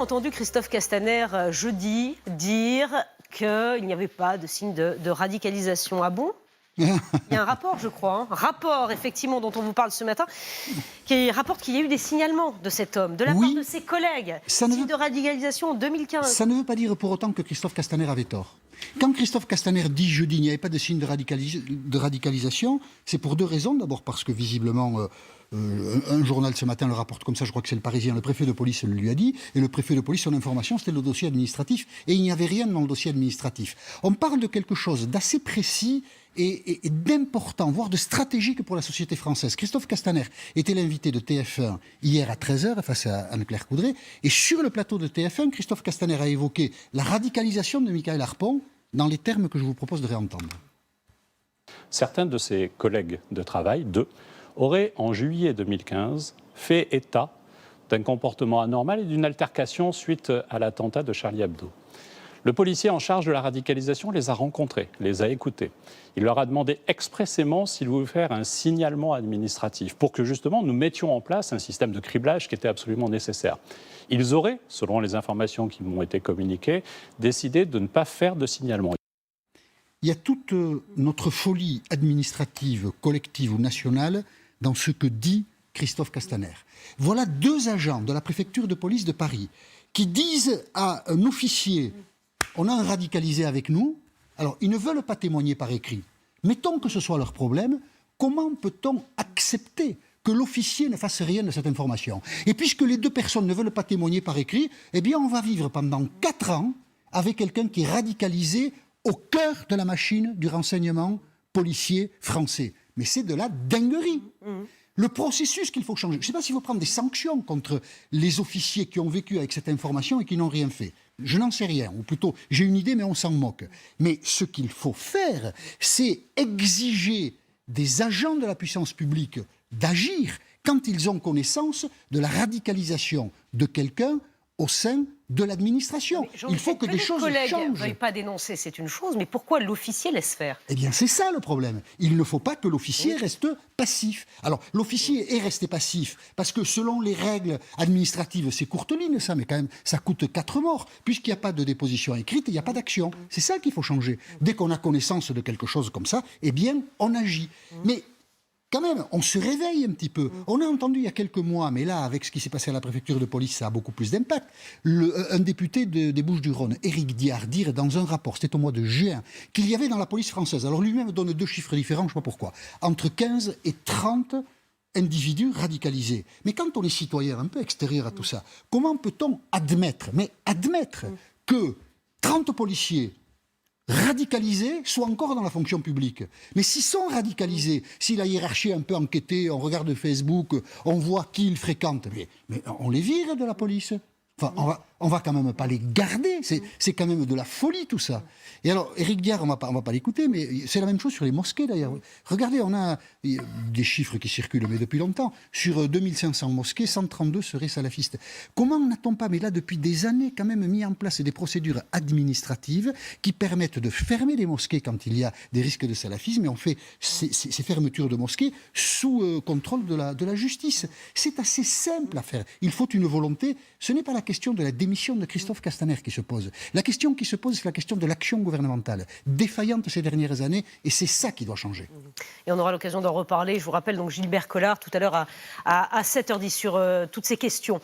Entendu Christophe Castaner jeudi dire qu'il n'y avait pas de signe de radicalisation. Ah bon? Il y a un rapport, je crois, rapport effectivement dont on vous parle ce matin, qui rapporte qu'il y a eu des signalements de cet homme, de la part de ses collègues, signe de radicalisation en 2015. Ça ne veut pas dire pour autant que Christophe Castaner avait tort. Quand Christophe Castaner dit jeudi il n'y avait pas de signe de radicalisation, c'est pour deux raisons. D'abord parce que visiblement un journal ce matin le rapporte comme ça, je crois que c'est le Parisien, le préfet de police le lui a dit, et le préfet de police, son information, c'était le dossier administratif, et il n'y avait rien dans le dossier administratif. On parle de quelque chose d'assez précis et d'important, voire de stratégique pour la société française. Christophe Castaner était l'invité de TF1 hier à 13h face à Anne-Claire Coudray, et sur le plateau de TF1, Christophe Castaner a évoqué la radicalisation de Michael Harpon dans les termes que je vous propose de réentendre. Certains de ses collègues de travail, auraient, en juillet 2015, fait état d'un comportement anormal et d'une altercation suite à l'attentat de Charlie Hebdo. Le policier en charge de la radicalisation les a rencontrés, les a écoutés. Il leur a demandé expressément s'ils voulaient faire un signalement administratif pour que justement nous mettions en place un système de criblage qui était absolument nécessaire. Ils auraient, selon les informations qui m'ont été communiquées, décidé de ne pas faire de signalement. Il y a toute notre folie administrative, collective ou nationale dans ce que dit Christophe Castaner. Voilà deux agents de la préfecture de police de Paris qui disent à un officier « on a un radicalisé avec nous », alors ils ne veulent pas témoigner par écrit. Mettons que ce soit leur problème, comment peut-on accepter que l'officier ne fasse rien de cette information? Et puisque les deux personnes ne veulent pas témoigner par écrit, eh bien on va vivre pendant 4 ans avec quelqu'un qui est radicalisé au cœur de la machine du renseignement policier français. Mais c'est de la dinguerie. Le processus qu'il faut changer. Je ne sais pas s'il faut prendre des sanctions contre les officiers qui ont vécu avec cette information et qui n'ont rien fait. Je n'en sais rien. Ou plutôt, j'ai une idée, mais on s'en moque. Mais ce qu'il faut faire, c'est exiger des agents de la puissance publique d'agir quand ils ont connaissance de la radicalisation de quelqu'un au sein de l'administration. Il faut que des choses changent. Les collègues ne veuillent pas dénoncer, c'est une chose, mais pourquoi l'officier laisse faire? Eh bien, c'est ça le problème. Il ne faut pas que l'officier reste passif. Alors, l'officier est resté passif parce que selon les règles administratives, c'est courte ligne ça, mais quand même, ça coûte 4 morts. Puisqu'il n'y a pas de déposition écrite, il n'y a pas d'action. C'est ça qu'il faut changer. Dès qu'on a connaissance de quelque chose comme ça, eh bien, on agit. Mais quand même, on se réveille un petit peu. On a entendu il y a quelques mois, mais là, avec ce qui s'est passé à la préfecture de police, ça a beaucoup plus d'impact. Un député des Bouches-du-Rhône, Éric Diard, dire dans un rapport, c'était au mois de juin, qu'il y avait dans la police française, alors lui-même donne 2 chiffres différents, je ne sais pas pourquoi, entre 15 et 30 individus radicalisés. Mais quand on est citoyen un peu extérieur à tout ça, comment peut-on admettre que 30 policiers radicalisés soient encore dans la fonction publique? Mais s'ils sont radicalisés, si la hiérarchie est un peu enquêtée, on regarde Facebook, on voit qui ils fréquentent, mais on les vire de la police. Enfin, on va quand même pas les garder. C'est quand même de la folie tout ça. Et alors, Éric Diard, on va pas l'écouter, mais c'est la même chose sur les mosquées d'ailleurs. Regardez, on a des chiffres qui circulent, mais depuis longtemps. Sur 2500 mosquées, 132 seraient salafistes. Comment n'a-t-on pas, mais là depuis des années, quand même mis en place des procédures administratives qui permettent de fermer les mosquées quand il y a des risques de salafisme, et on fait ces fermetures de mosquées sous contrôle de la justice. C'est assez simple à faire. Il faut une volonté. Ce n'est pas la question de la démission de Christophe Castaner qui se pose. La question qui se pose, c'est la question de l'action gouvernementale, défaillante ces dernières années, et c'est ça qui doit changer. Et on aura l'occasion d'en reparler. Je vous rappelle donc Gilbert Collard tout à l'heure à 7h10 sur toutes ces questions.